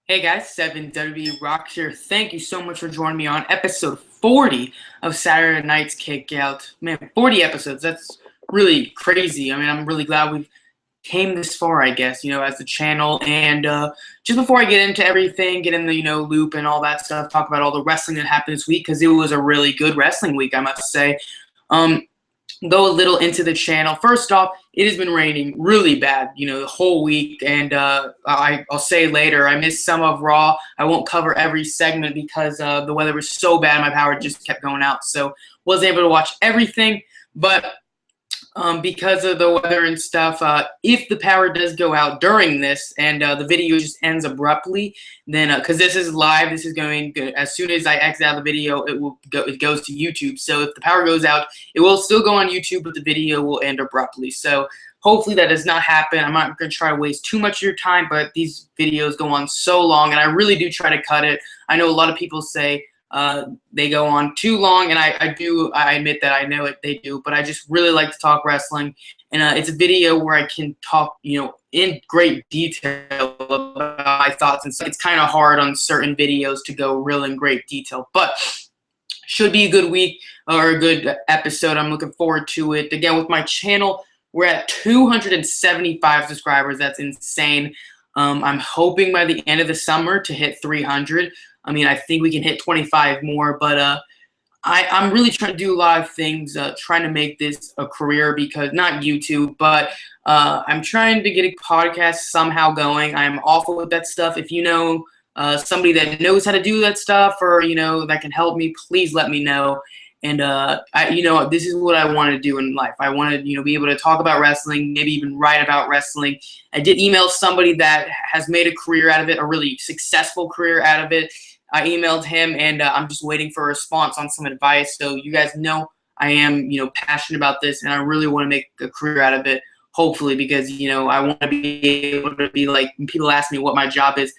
Hey guys, 7WWE Rock here. Thank you so much for joining me on episode 40 of Saturday Night's Kickout. Man, 40 episodes, that's really crazy. I mean, I'm really glad we've came this far, I guess, as the channel. And just before I get into everything, get in the, loop and all that stuff, talk about all the wrestling that happened this week, because it was a really good wrestling week, I must say. Go a little into the channel. First off, it has been raining really bad, the whole week, and I'll say later, I missed some of Raw. I won't cover every segment because the weather was so bad, my power just kept going out, so wasn't able to watch everything, but because of the weather and stuff, if the power does go out during this and the video just ends abruptly, then because this is live, this is going good. As soon as I exit out the video, it goes to YouTube. So if the power goes out, it will still go on YouTube, but the video will end abruptly. So hopefully that does not happen. I'm not going to try to waste too much of your time, but these videos go on so long, and I really do try to cut it. I know a lot of people say they go on too long, and I admit that I know it, they do, but I just really like to talk wrestling, and it's a video where I can talk, in great detail about my thoughts, and so it's kind of hard on certain videos to go real in great detail, but should be a good week or a good episode. I'm looking forward to it. Again, with my channel, we're at 275 subscribers. That's insane. I'm hoping by the end of the summer to hit 300. I mean, I think we can hit 25 more, but I'm really trying to do a lot of things, trying to make this a career, because not YouTube, but I'm trying to get a podcast somehow going. I'm awful with that stuff. If you know somebody that knows how to do that stuff, or that can help me, please let me know. And this is what I want to do in life. I want to be able to talk about wrestling, maybe even write about wrestling. I did email somebody that has made a career out of it, a really successful career out of it. I emailed him, and I'm just waiting for a response on some advice. So you guys know I am, passionate about this, and I really want to make a career out of it, hopefully, because, I want to be able to be like, when people ask me what my job is,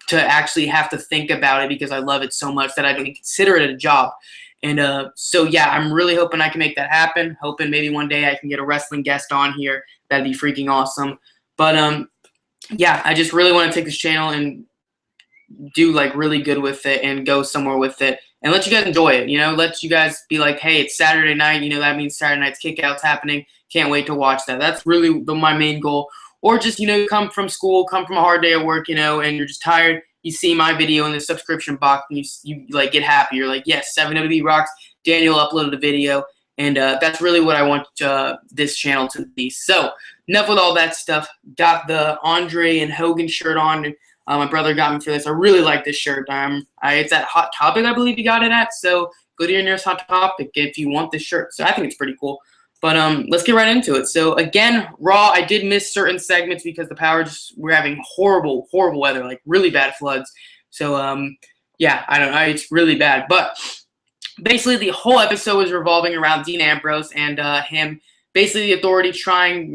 to actually have to think about it, because I love it so much that I don't even consider it a job. And so, yeah, I'm really hoping I can make that happen, hoping maybe one day I can get a wrestling guest on here. That'd be freaking awesome. But, yeah, I just really want to take this channel and do like really good with it and go somewhere with it and let you guys enjoy it, let you guys be like, hey, it's Saturday night, that means Saturday night's Kickout's happening, can't wait to watch that. That's really my main goal. Or just, come from school, come from a hard day at work, and you're just tired, you see my video in the subscription box, and you like get happy, you're like, yes, 7WWE Rocks, Daniel uploaded a video, and that's really what I want this channel to be. So enough with all that stuff. Got the Andre and Hogan shirt on, and my brother got me for this. I really like this shirt. It's at Hot Topic, I believe you got it at. So go to your nearest Hot Topic if you want this shirt. So I think it's pretty cool. But let's get right into it. So again, Raw, I did miss certain segments because we're having horrible, horrible weather, like really bad floods. So yeah, I don't know, it's really bad. But basically the whole episode was revolving around Dean Ambrose and him. Basically, the Authority trying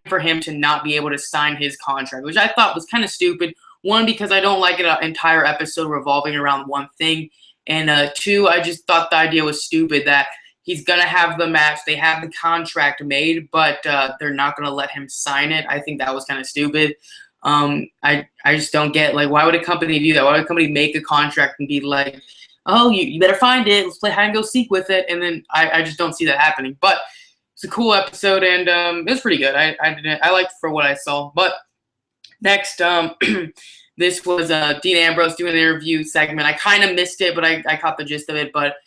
for him to not be able to sign his contract, which I thought was kind of stupid. One, because I don't like an entire episode revolving around one thing, and two, I just thought the idea was stupid that he's gonna have the match, they have the contract made, but they're not gonna let him sign it. I think that was kind of stupid. I just don't get, like, why would a company do that? Why would a company make a contract and be like, oh, you better find it, let's play hide and go seek with it, and then I just don't see that happening. But it's a cool episode, and it was pretty good. I liked for what I saw. But next, this was Dean Ambrose doing an interview segment. I kind of missed it, but I caught the gist of it. But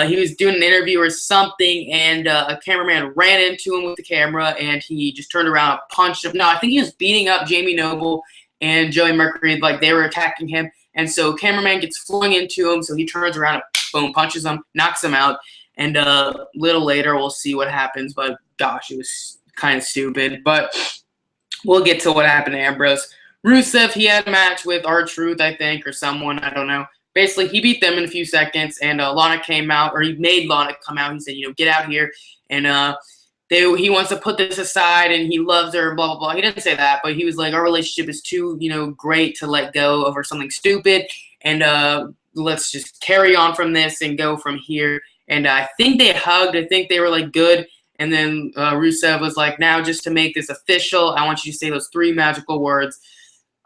he was doing an interview or something, and a cameraman ran into him with the camera, and he just turned around and punched him. No, I think he was beating up Jamie Noble and Joey Mercury, like they were attacking him. And so cameraman gets flung into him, so he turns around and boom, punches him, knocks him out. And a little later, we'll see what happens. But, gosh, it was kind of stupid. But we'll get to what happened to Ambrose. Rusev, he had a match with R-Truth, I think, or someone. I don't know. Basically, he beat them in a few seconds. And Lana came out, or he made Lana come out. He said, get out here. And he wants to put this aside, and he loves her, blah, blah, blah. He didn't say that. But he was like, our relationship is too, great to let go over something stupid. And let's just carry on from this and go from here. And I think they hugged. I think they were, like, good. And then Rusev was like, now just to make this official, I want you to say those 3 magical words.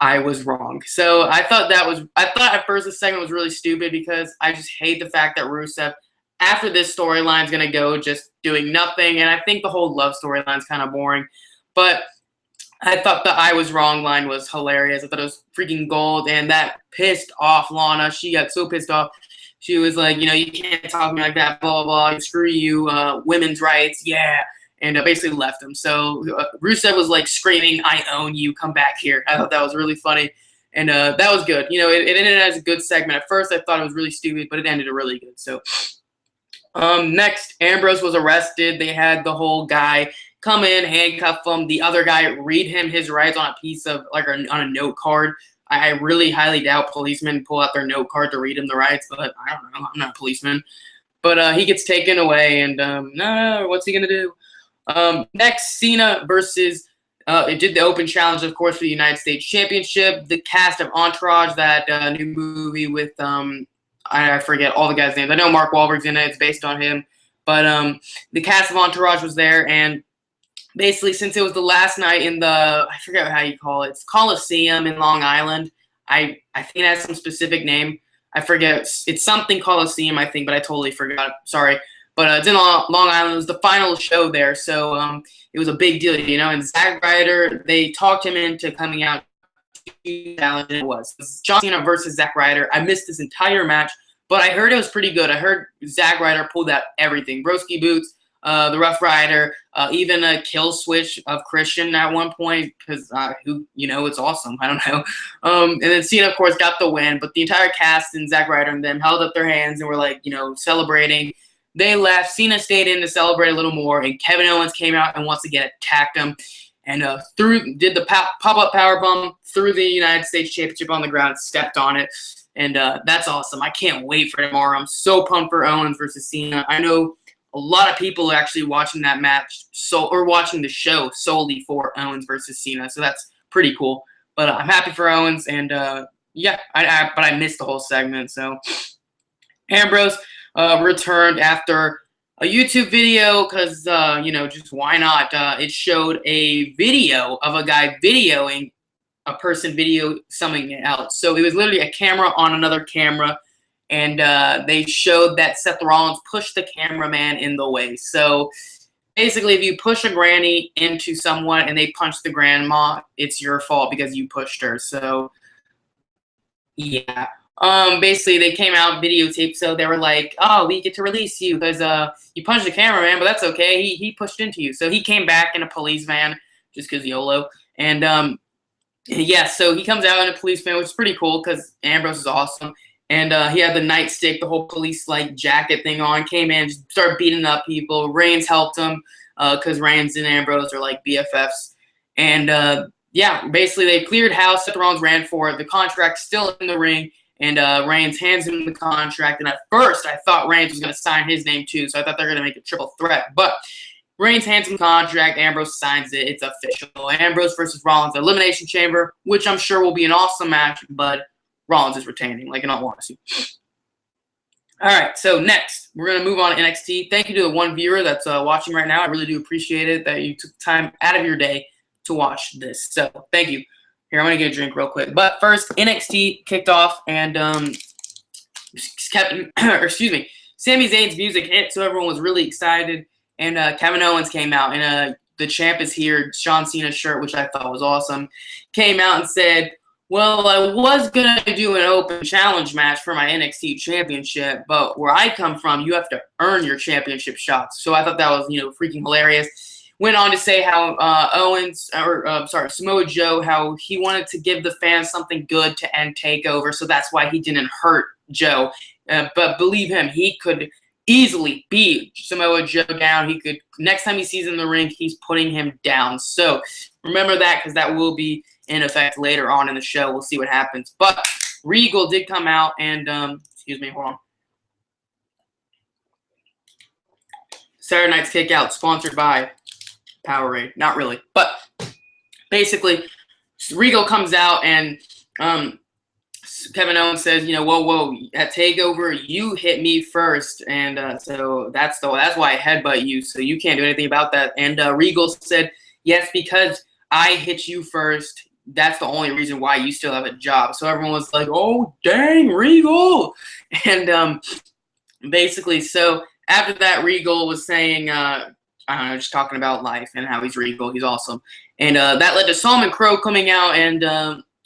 I was wrong. So I thought at first this segment was really stupid because I just hate the fact that Rusev, after this storyline, is going to go just doing nothing. And I think the whole love storyline is kind of boring. But I thought the I was wrong line was hilarious. I thought it was freaking gold. And that pissed off Lana. She got so pissed off. She was like, you can't talk to me like that, blah, blah, blah. Screw you, women's rights, yeah. And basically left him. So Rusev was like screaming, I own you, come back here. I thought that was really funny. And that was good. It ended as a good segment. At first, I thought it was really stupid, but it ended really good. So next, Ambrose was arrested. They had the whole guy come in, handcuff him. The other guy read him his rights on a piece of, like, on a note card. I really highly doubt policemen pull out their note card to read him the rights, but I don't know. I'm not a policeman. But he gets taken away, and no, what's he going to do? Next, Cena versus it did the open challenge, of course, for the United States Championship. The cast of Entourage, that new movie with I forget all the guys' names. I know Mark Wahlberg's in it. It's based on him. But the cast of Entourage was there, and basically, since it was the last night in the, I forget how you call it, it's Coliseum in Long Island. I think it has some specific name. I forget. It's something Coliseum, I think, but I totally forgot. Sorry. But it's in Long Island. It was the final show there, so it was a big deal, And Zack Ryder, they talked him into coming out to challenge. It was John Cena versus Zack Ryder. I missed this entire match, but I heard it was pretty good. I heard Zack Ryder pulled out everything: broski boots, the Rough Rider, even a kill switch of Christian at one point, because it's awesome. I don't know. And then Cena, of course, got the win, but the entire cast and Zack Ryder and them held up their hands and were like, celebrating. They left. Cena stayed in to celebrate a little more, and Kevin Owens came out and once again attacked him, and did the pop-up powerbomb through the United States Championship on the ground, stepped on it, and that's awesome. I can't wait for tomorrow. I'm so pumped for Owens versus Cena. I know a lot of people are actually watching that match, or watching the show solely for Owens versus Cena, so that's pretty cool. But I'm happy for Owens, and yeah, but I missed the whole segment. So Ambrose returned after a YouTube video because, just why not? It showed a video of a guy videoing a person video something else. So it was literally a camera on another camera, and they showed that Seth Rollins pushed the cameraman in the way. So basically, if you push a granny into someone and they punch the grandma, it's your fault because you pushed her. So, yeah. Basically, they came out videotaped, so they were like, oh, we get to release you because you punched the cameraman, but that's okay. He pushed into you. So he came back in a police van just because YOLO. And, yeah, so he comes out in a police van, which is pretty cool because Ambrose is awesome. And he had the nightstick, the whole police-like jacket thing on, came in, just started beating up people. Reigns helped him because Reigns and Ambrose are like BFFs. And, yeah, basically they cleared house. Seth Rollins ran for it. The contract's still in the ring. And Reigns hands him the contract. And at first, I thought Reigns was going to sign his name too. So I thought they were going to make a triple threat. But Reigns hands him the contract. Ambrose signs it. It's official. Ambrose versus Rollins Elimination Chamber, which I'm sure will be an awesome match. But Rollins is retaining, like in all honesty. All right, so next, we're going to move on to NXT. Thank you to the one viewer that's watching right now. I really do appreciate it that you took time out of your day to watch this. So thank you. Here, I'm going to get a drink real quick. But first, NXT kicked off, and Sami Zayn's music hit, so everyone was really excited. And Kevin Owens came out, and the champ is here, John Cena's shirt, which I thought was awesome, came out and said, well, I was going to do an open challenge match for my NXT championship, but where I come from, you have to earn your championship shots. So I thought that was, freaking hilarious. Went on to say how Samoa Joe, how he wanted to give the fans something good to end TakeOver, so that's why he didn't hurt Joe. But believe him, he could easily beat Samoa Joe down. He could, next time he sees him in the ring, he's putting him down. So remember that, because that will be in effect later on in the show. We'll see what happens. But Regal did come out and, excuse me, hold on. Saturday Night's Kickout, sponsored by Powerade. Not really, but basically Regal comes out and Kevin Owens says, whoa, at TakeOver you hit me first, and so that's why I headbutt you, so you can't do anything about that. And Regal said, yes, because I hit you first, that's the only reason why you still have a job. So everyone was like, oh, dang, Regal. And basically, so after that, Regal was saying, I don't know, just talking about life and how he's Regal. He's awesome. And that led to Solomon Crow coming out. And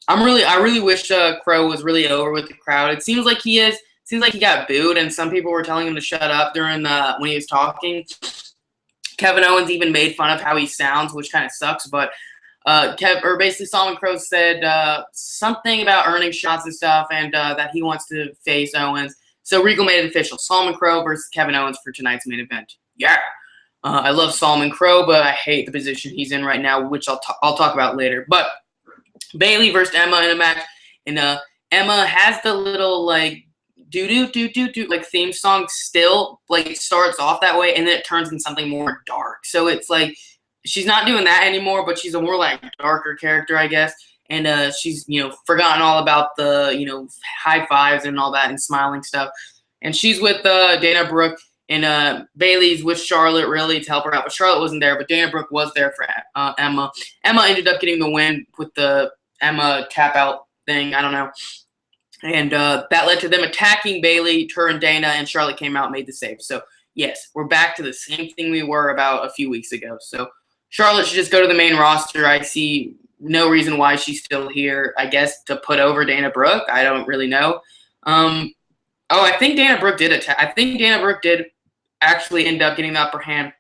I really wish Crow was really over with the crowd. It seems like he is. It seems like he got booed, and some people were telling him to shut up during when he was talking. Kevin Owens even made fun of how he sounds, which kind of sucks. But basically Solomon Crow said something about earning shots and stuff, and that he wants to face Owens. So Regal made it official: Solomon Crow versus Kevin Owens for tonight's main event. Yeah, I love Solomon Crow, but I hate the position he's in right now, which I'll talk about later. But Bayley versus Emma in a match, and Emma has the little like do like theme song still, like it starts off that way and then it turns into something more dark. So it's like she's not doing that anymore, but she's a more like darker character, I guess. And she's, forgotten all about the, high fives and all that and smiling stuff. And she's with Dana Brooke, and Bayley's with Charlotte really to help her out. But Charlotte wasn't there, but Dana Brooke was there for Emma. Emma ended up getting the win with the Emma tap out thing. I don't know. And that led to them attacking Bayley, her and Dana, and Charlotte came out and made the save. So, yes, we're back to the same thing we were about a few weeks ago. So, Charlotte should just go to the main roster. I see no reason why she's still here, I guess, to put over Dana Brooke. I don't really know. I think Dana Brooke did attack. I think Dana Brooke did actually end up getting the upper hand.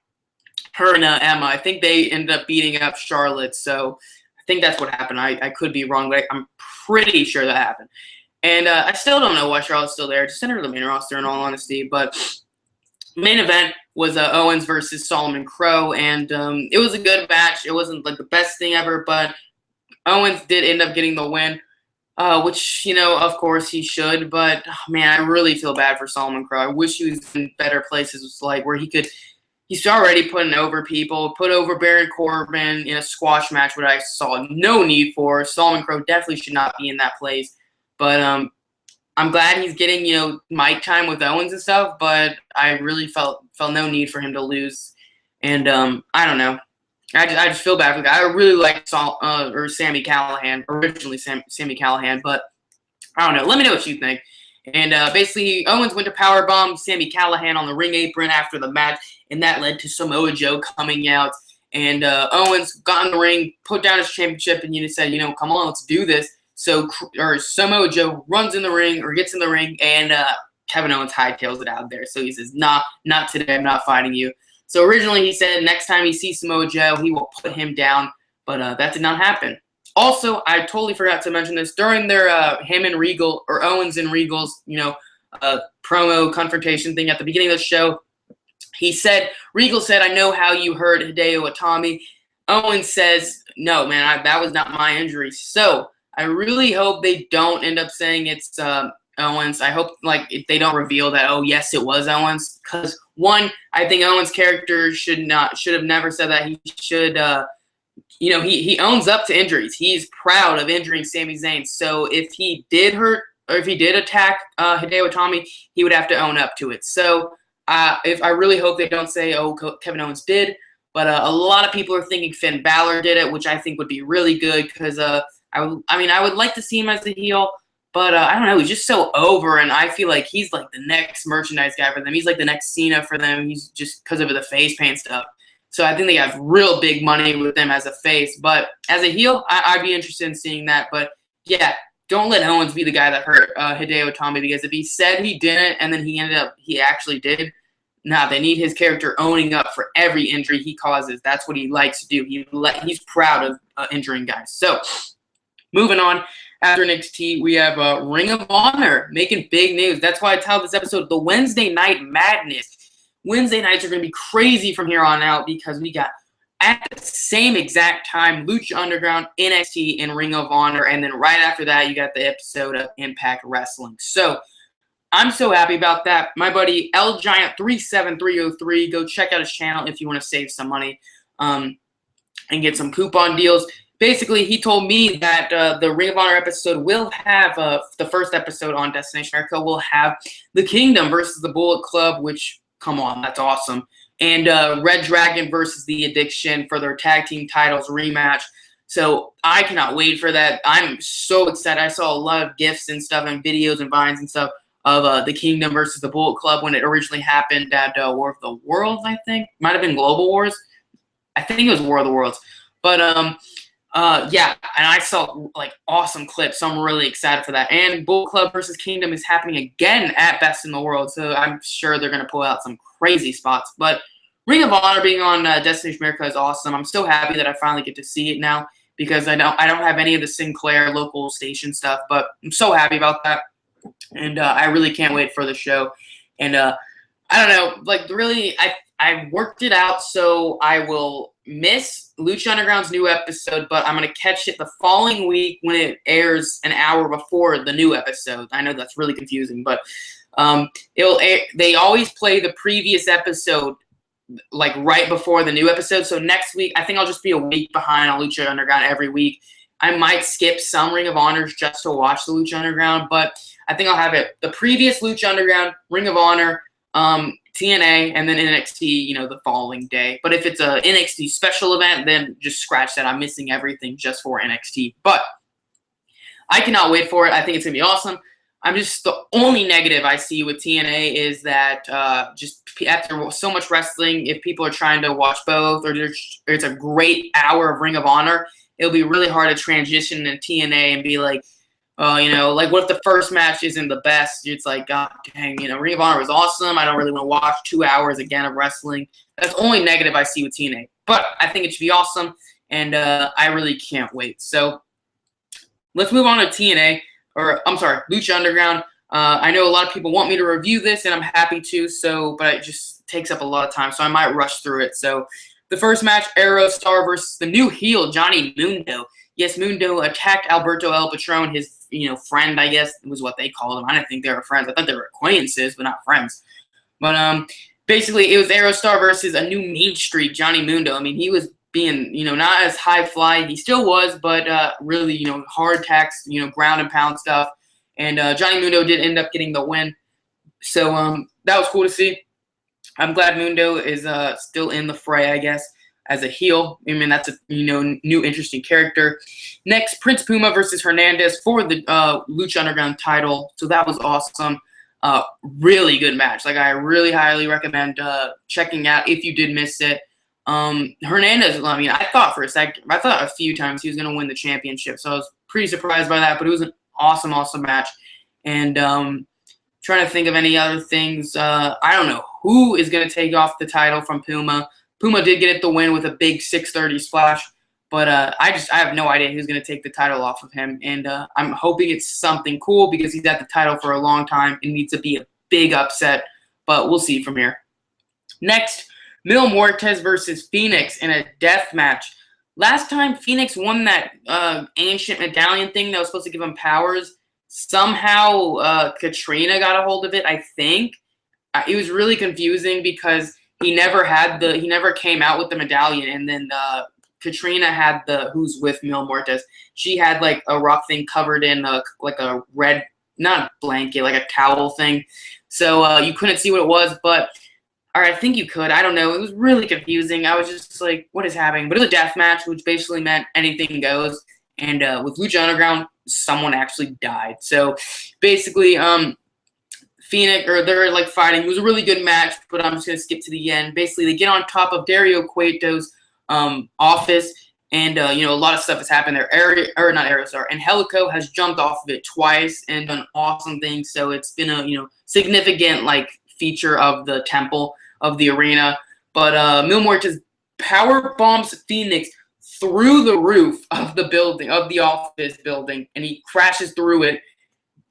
Her and Emma, I think they ended up beating up Charlotte. So, I think that's what happened. I could be wrong, but I'm pretty sure that happened. And I still don't know why Charlotte's still there. Just send her to the main roster, in all honesty. But main event was Owens versus Solomon Crow, and it was a good match. It wasn't like the best thing ever, but Owens did end up getting the win, which, of course he should. But, man, I really feel bad for Solomon Crow. I wish he was in better places, like where he's already putting over people, put over Baron Corbin in a squash match, which I saw no need for. Solomon Crow definitely should not be in that place. But I'm glad he's getting, mic time with Owens and stuff, but I really felt no need for him to lose. And I don't know. I just feel bad for the guy. I really like Sami Callihan, originally Sami Callihan, but I don't know. Let me know what you think. And basically, Owens went to powerbomb Sami Callihan on the ring apron after the match, and that led to Samoa Joe coming out. And Owens got in the ring, put down his championship, and said, come on, let's do this. So Samoa Joe runs in the ring or gets in the ring, and Kevin Owens hightails it out there. So he says, nah, not today. I'm not fighting you. So originally he said next time he sees Samoa Joe, he will put him down. But that did not happen. Also, I totally forgot to mention this. During their him and Regal, or Owens and Regal's, promo confrontation thing at the beginning of the show, Regal said, I know how you hurt Hideo Itami. Owens says, no, man, that was not my injury. So I really hope they don't end up saying it's Owens. I hope if they don't reveal that, oh yes, it was Owens. Because one, I think Owens' character should have never said that. He should, he owns up to injuries. He's proud of injuring Sami Zayn. So if he did hurt or if he did attack Hideo Itami, he would have to own up to it. So if I really hope they don't say, oh, Kevin Owens did. But a lot of people are thinking Finn Balor did it, which I think would be really good because I would like to see him as the heel, but I don't know. He's just so over, and I feel like he's like the next merchandise guy for them. He's like the next Cena for them. He's just because of the face paint stuff. So I think they have real big money with them as a face. But as a heel, I'd be interested in seeing that. But, yeah, don't let Owens be the guy that hurt Hideo Itami, because if he said he didn't and then he actually did, they need his character owning up for every injury he causes. That's what he likes to do. He's proud of injuring guys. So moving on, after NXT, we have Ring of Honor making big news. That's why I titled this episode The Wednesday Night Madness. Wednesday nights are going to be crazy from here on out because we got, at the same exact time, Lucha Underground, NXT, and Ring of Honor. And then right after that, you got the episode of Impact Wrestling. So I'm so happy about that. My buddy LGiant37303, go check out his channel if you want to save some money and get some coupon deals. Basically, he told me that the Ring of Honor episode will have, the first episode on Destination America will have The Kingdom versus the Bullet Club, which, come on, that's awesome. And Red Dragon versus The Addiction for their tag team titles rematch. So I cannot wait for that. I'm so excited. I saw a lot of GIFs and stuff and videos and vines and stuff of the Kingdom versus the Bullet Club when it originally happened at War of the Worlds, I think. Might have been Global Wars. I think it was War of the Worlds. But yeah, and I saw like awesome clips, so I'm really excited for that. And Bullet Club versus Kingdom is happening again at Best in the World, so I'm sure they're gonna pull out some crazy spots. But Ring of Honor being on Destination America is awesome. I'm so happy that I finally get to see it now because I don't have any of the Sinclair local station stuff, but I'm so happy about that, and I really can't wait for the show. And I don't know, like really, I worked it out so I will miss Lucha Underground's new episode, but I'm gonna catch it the following week when it airs an hour before the new episode. I know that's really confusing, but it'll air, they always play the previous episode like right before the new episode. So next week, I think I'll just be a week behind on Lucha Underground every week. I might skip some Ring of Honors just to watch the Lucha Underground, but I think I'll have it the previous Lucha Underground, Ring of Honor, TNA, and then NXT, you know, the following day. But if it's a NXT special event, then just scratch that. I'm missing everything just for NXT. But I cannot wait for it. I think it's going to be awesome. I'm just the only negative I see with TNA is that just after so much wrestling, if people are trying to watch both or it's a great hour of Ring of Honor, it'll be really hard to transition to TNA and be like, you know, like what if the first match isn't the best? It's like, God dang, you know, Ring of Honor was awesome. I don't really want to watch 2 hours again of wrestling. That's the only negative I see with TNA. But I think it should be awesome, and I really can't wait. So let's move on to TNA. Or I'm sorry, Lucha Underground. I know a lot of people want me to review this, and I'm happy to. So, but it just takes up a lot of time, so I might rush through it. So, the first match, Aerostar versus the new heel Johnny Mundo. Yes, Mundo attacked Alberto El Patron, his friend, I guess was what they called him. I didn't think they were friends. I thought they were acquaintances, but not friends. But basically, it was Aerostar versus a new Mean Streak Johnny Mundo. I mean, he was being, not as high fly. He still was, but really, hard tax, ground and pound stuff. And Johnny Mundo did end up getting the win. So that was cool to see. I'm glad Mundo is still in the fray, I guess, as a heel. I mean, that's a, new interesting character. Next, Prince Puma versus Hernandez for the Lucha Underground title. So that was awesome. Really good match. Like, I really highly recommend checking out if you did miss it. Hernandez, I mean, I thought a few times he was going to win the championship, so I was pretty surprised by that, but it was an awesome, awesome match. And trying to think of any other things. I don't know who is going to take off the title from Puma. Puma did get it the win with a big 630 splash, but I have no idea who's going to take the title off of him. And I'm hoping it's something cool because he's had the title for a long time. It needs to be a big upset, but we'll see from here. Next, Mil Muertes versus Phoenix in a death match. Last time Phoenix won that ancient medallion thing that was supposed to give him powers, somehow Katrina got a hold of it, I think. It was really confusing because he never came out with the medallion, and then Katrina had who's with Mil Muertes. She had like a rock thing covered in like a red, not blanket, like a towel thing. So you couldn't see what it was, but or I think you could. I don't know. It was really confusing. I was just like, what is happening? But it was a death match, which basically meant anything goes. And with Lucha Underground, someone actually died. So basically, Phoenix, or they're like fighting. It was a really good match, but I'm just going to skip to the end. Basically, they get on top of Dario Cueto's office, and, a lot of stuff has happened there. Angelico has jumped off of it twice and done awesome things. So it's been a, significant, like, feature of the temple of the arena. But Mil Muertes power bombs Phoenix through the roof of the building, of the office building, and he crashes through it,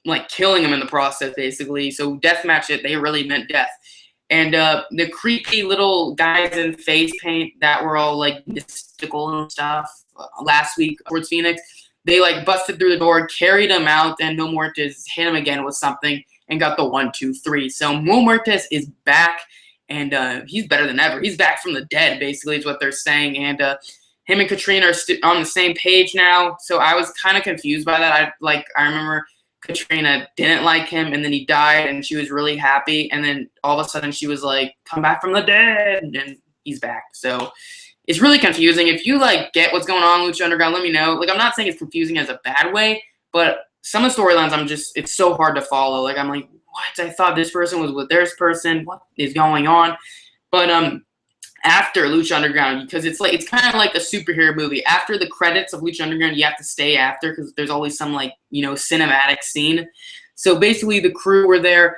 like killing him in the process, basically. So deathmatch it, they really meant death. And the creepy little guys in face paint that were all like mystical and stuff last week towards Phoenix, they like busted through the door, carried him out, and Mil Muertes hit him again with something and got the 1, 2, 3. So Mil Muertes is back, and he's better than ever. He's back from the dead, basically, is what they're saying. And him and Katrina are on the same page now. So I was kind of confused by that. I remember Katrina didn't like him, and then he died, and she was really happy. And then all of a sudden she was like, come back from the dead, and he's back. So it's really confusing. If you like get what's going on in Lucha Underground, let me know. Like, I'm not saying it's confusing as a bad way, but some of the storylines it's so hard to follow. Like, I'm like, what? I thought this person was with this person. What is going on? But after Lucha Underground, because it's kind of like a superhero movie. After the credits of Lucha Underground, you have to stay after because there's always some like, you know, cinematic scene. So basically, the crew were there.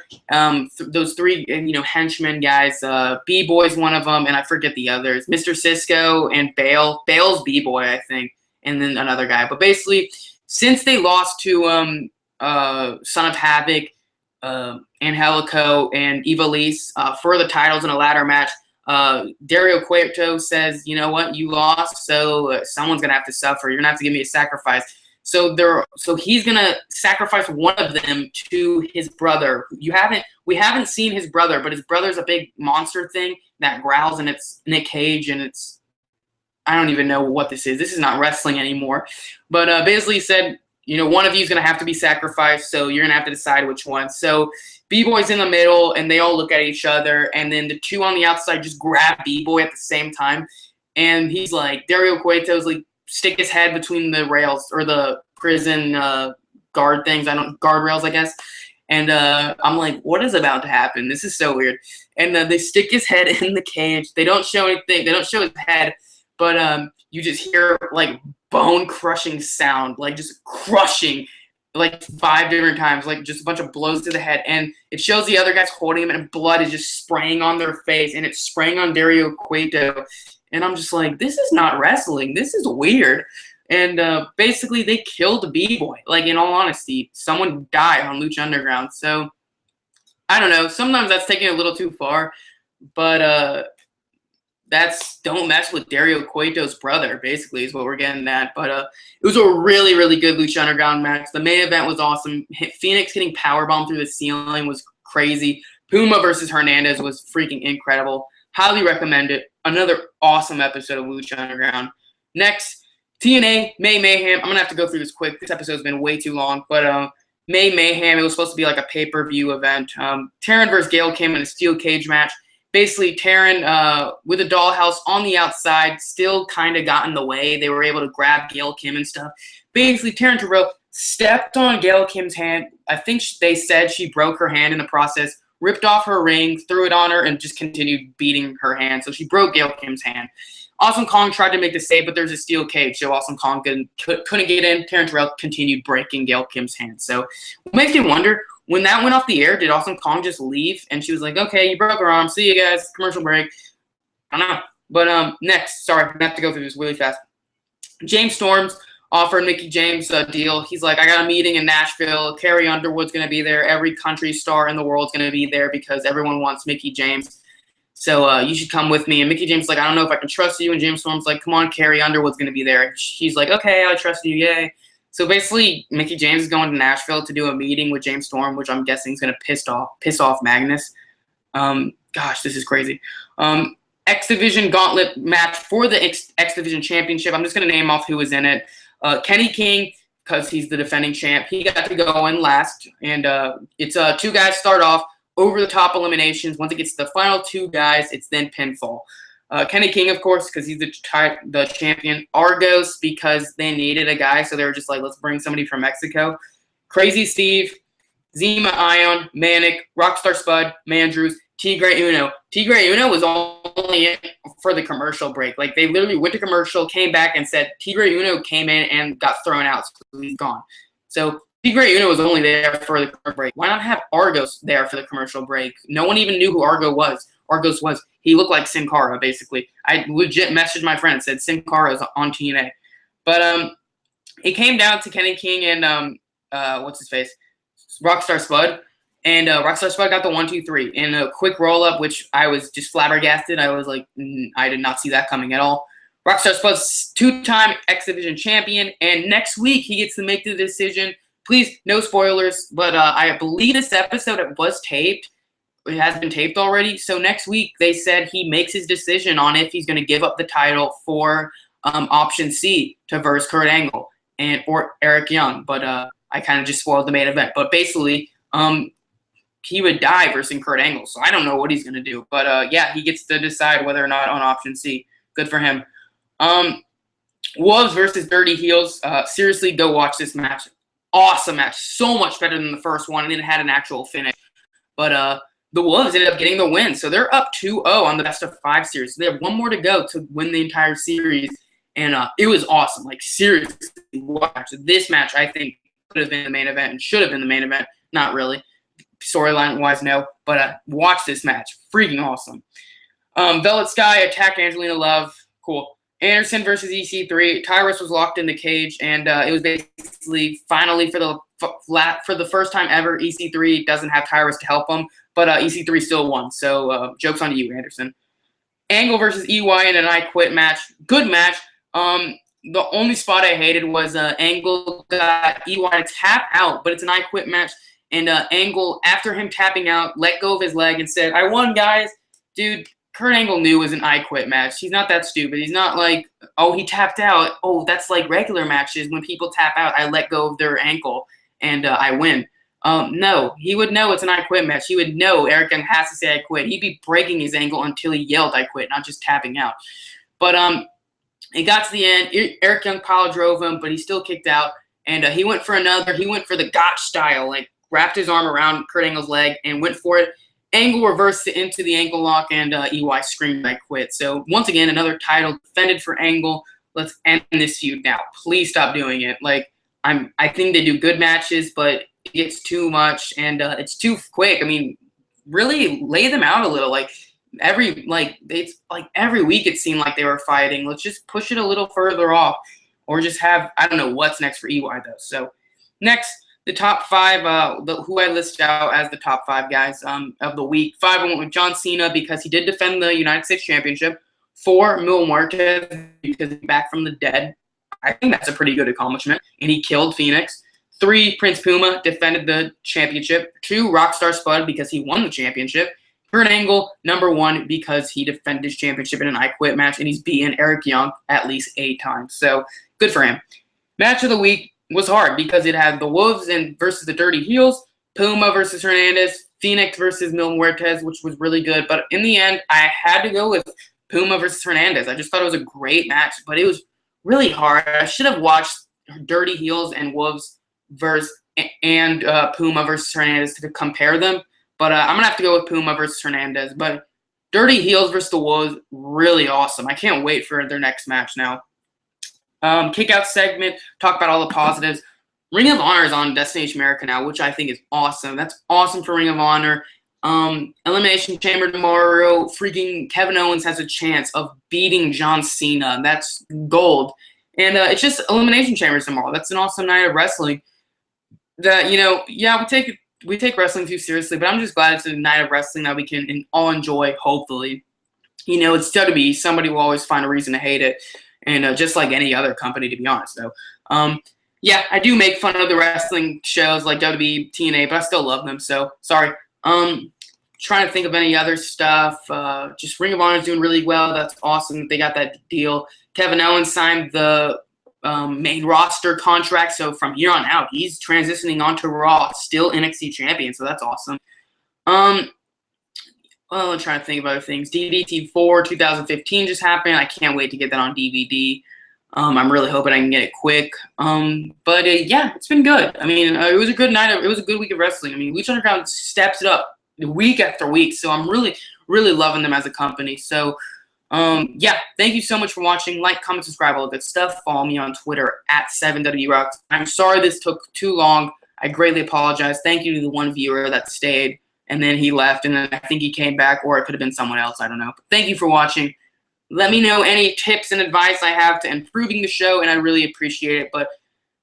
Those three, you know, henchmen guys. B-Boy's one of them, and I forget the others. Mr. Cisco and Bale. Bale's B-Boy, I think, and then another guy. But basically, since they lost to Son of Havoc, Angelico, and Ivelisse for the titles in a ladder match, Dario Cueto says, you know what, you lost, so someone's gonna have to suffer. You're gonna have to give me a sacrifice. So he's gonna sacrifice one of them to his brother. We haven't seen his brother, but his brother's a big monster thing that growls, and it's Nick Cage, and I don't even know what this is. This is not wrestling anymore. But basically he said, you know, one of you is gonna have to be sacrificed, so you're gonna have to decide which one. So B-Boy's in the middle, and they all look at each other, and then the two on the outside just grab B-Boy at the same time, and he's like, Dario Cueto's like, stick his head between the rails or the prison guard things. Guardrails, I guess. And I'm like, what is about to happen? This is so weird. And they stick his head in the cage. They don't show anything. They don't show his head, but you just hear like bone crushing sound, like just crushing, like 5 different times, like just a bunch of blows to the head. And it shows the other guys holding him, and blood is just spraying on their face, and it's spraying on Dario Cueto. And I'm just like, this is not wrestling. This is weird. And basically, they killed B-Boy. Like, in all honesty, someone died on Lucha Underground. So, I don't know. Sometimes that's taking it a little too far. But don't mess with Dario Cueto's brother, basically, is what we're getting at. But it was a really, really good Lucha Underground match. The main event was awesome. Phoenix getting powerbombed through the ceiling was crazy. Puma versus Hernandez was freaking incredible. Highly recommend it. Another awesome episode of Lucha Underground. Next, TNA, May Mayhem. I'm going to have to go through this quick. This episode's been way too long. But May Mayhem, it was supposed to be like a pay-per-view event. Taryn versus Gail came in a steel cage match. Basically, Taryn, with a dollhouse on the outside, still kind of got in the way. They were able to grab Gail Kim and stuff. Basically, Taryn Terrell stepped on Gail Kim's hand. I think they said she broke her hand in the process. Ripped off her ring, threw it on her, and just continued beating her hand. So she broke Gail Kim's hand. Awesome Kong tried to make the save, but there's a steel cage, so Awesome Kong couldn't get in. Taryn Terrell continued breaking Gail Kim's hand. So it makes you wonder, when that went off the air, did Awesome Kong just leave? And she was like, okay, you broke her arm. See you guys. Commercial break. I don't know. But next, sorry, I have to go through this really fast. James Storms offered Mickie James a deal. He's like, I got a meeting in Nashville. Carrie Underwood's going to be there. Every country star in the world's going to be there because everyone wants Mickie James. So you should come with me. And Mickie James is like, I don't know if I can trust you. And James Storm's like, come on, Carrie Underwood's going to be there. She's like, okay, I trust you. Yay. So basically, Mickie James is going to Nashville to do a meeting with James Storm, which I'm guessing is going to piss off Magnus. Gosh, this is crazy. X Division Gauntlet match for the X Division Championship. I'm just going to name off who was in it. Kenny King, because he's the defending champ, he got to go in last. And it's two guys start off, over-the-top eliminations. Once it gets to the final two guys, it's then pinfall. Kenny King, of course, because he's the champion. Argos, because they needed a guy, so they were just like, let's bring somebody from Mexico. Crazy Steve, Zima Ion, Manic, Rockstar Spud, Mandrews, Tigre Uno. Tigre Uno was only in for the commercial break. Like, they literally went to commercial, came back, and said Tigre Uno came in and got thrown out, so he's gone. So Tigre Uno was only there for the commercial break. Why not have Argos there for the commercial break? No one even knew who Argos was. He looked like Sin Cara, basically. I legit messaged my friend and said Sin Cara is on TNA. But it came down to Kenny King and what's his face? Rockstar Spud. And Rockstar Spud got the 1-2-3 in a quick roll-up, which I was just flabbergasted. I was like, I did not see that coming at all. Rockstar Spud's two-time X Division champion, and next week he gets to make the decision. Please, no spoilers, but I believe this episode was taped. It has been taped already. So next week they said he makes his decision on if he's going to give up the title for option C to verse Kurt Angle or Eric Young. But I kind of just spoiled the main event. But basically, he would die versus Kurt Angle. So I don't know what he's going to do. But, yeah, he gets to decide whether or not on option C. Good for him. Wolves versus Dirty Heels. Seriously, go watch this match. Awesome match. So much better than the first one, and it had an actual finish. But the Wolves ended up getting the win. So they're up 2-0 on the best of 5 series. They have one more to go to win the entire series. And it was awesome. Like, seriously, watch. This match, I think, could have been the main event and should have been the main event. Not really. Storyline-wise, no. But watch this match. Freaking awesome. Velvet Sky attacked Angelina Love. Cool. Anderson versus EC3. Tyrus was locked in the cage, and it was basically finally for the first time ever, EC3 doesn't have Tyrus to help him, but EC3 still won. So joke's on you, Anderson. Angle versus EY in an I Quit match. Good match. The only spot I hated was Angle got EY to tap out, but it's an I Quit match. And Angle, after him tapping out, let go of his leg and said, "I won, guys." Dude, Kurt Angle knew it was an I Quit match. He's not that stupid. He's not like, oh, he tapped out. Oh, that's like regular matches. When people tap out, I let go of their ankle and I win. No, he would know it's an I Quit match. He would know Eric Young has to say I quit. He'd be breaking his ankle until he yelled I quit, not just tapping out. But it got to the end. Eric Young power drove him, but he still kicked out. And he went for another. He went for the Gotch style, like wrapped his arm around Kurt Angle's leg and went for it. Angle reversed it into the ankle lock, and EY screamed, "I quit." So once again, another title defended for Angle. Let's end this feud now. Please stop doing it. Like I think they do good matches, but it gets too much and it's too quick. I mean, really lay them out a little. Like every week it seemed like they were fighting. Let's just push it a little further off, or just have, I don't know what's next for EY though. So next. The top 5, who I list out as the top 5 guys of the week. 5, I went with John Cena because he did defend the United States Championship. 4, Mil Muertes because he's back from the dead. I think that's a pretty good accomplishment. And he killed Phoenix. 3, Prince Puma defended the championship. 2, Rockstar Spud because he won the championship. Kurt Angle, number 1, because he defended his championship in an I Quit match, and he's beaten Eric Young at least 8 times. So good for him. Match of the week was hard because it had the Wolves versus the Dirty Heels, Puma versus Hernandez, Phoenix versus Mil Muertes, which was really good. But in the end, I had to go with Puma versus Hernandez. I just thought it was a great match, but it was really hard. I should have watched Dirty Heels and Wolves and Puma versus Hernandez to compare them. But I'm going to have to go with Puma versus Hernandez. But Dirty Heels versus the Wolves, really awesome. I can't wait for their next match now. Kickout segment, talk about all the positives. Ring of Honor is on Destination America now, which I think is awesome. That's awesome for Ring of Honor. Elimination Chamber tomorrow. Freaking Kevin Owens has a chance of beating John Cena. That's gold. And it's just Elimination Chambers tomorrow. That's an awesome night of wrestling. That, yeah, we take wrestling too seriously, but I'm just glad it's a night of wrestling that we can all enjoy, hopefully. It's WWE. Somebody will always find a reason to hate it. And just like any other company, to be honest, though. Yeah, I do make fun of the wrestling shows like WWE, TNA, but I still love them, so sorry. Trying to think of any other stuff. Just Ring of Honor is doing really well. That's awesome. They got that deal. Kevin Owens signed the main roster contract, so from here on out, he's transitioning onto Raw, still NXT champion, so that's awesome. Well, I'm trying to think of other things. DDT 4 2015 just happened. I can't wait to get that on DVD. I'm really hoping I can get it quick. But yeah, it's been good. I mean, it was a good night. It was a good week of wrestling. I mean, Lucha Underground steps it up week after week. So I'm really, really loving them as a company. So, yeah, thank you so much for watching. Like, comment, subscribe, all the good stuff. Follow me on Twitter at 7WRocks. I'm sorry this took too long. I greatly apologize. Thank you to the one viewer that stayed. And then he left, and then I think he came back, or it could have been someone else. I don't know. But thank you for watching. Let me know any tips and advice I have to improving the show, and I really appreciate it. But,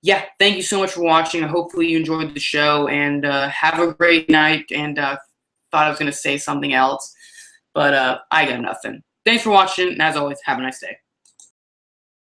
yeah, thank you so much for watching. Hopefully you enjoyed the show, and have a great night. And thought I was going to say something else, but I got nothing. Thanks for watching, and as always, have a nice day.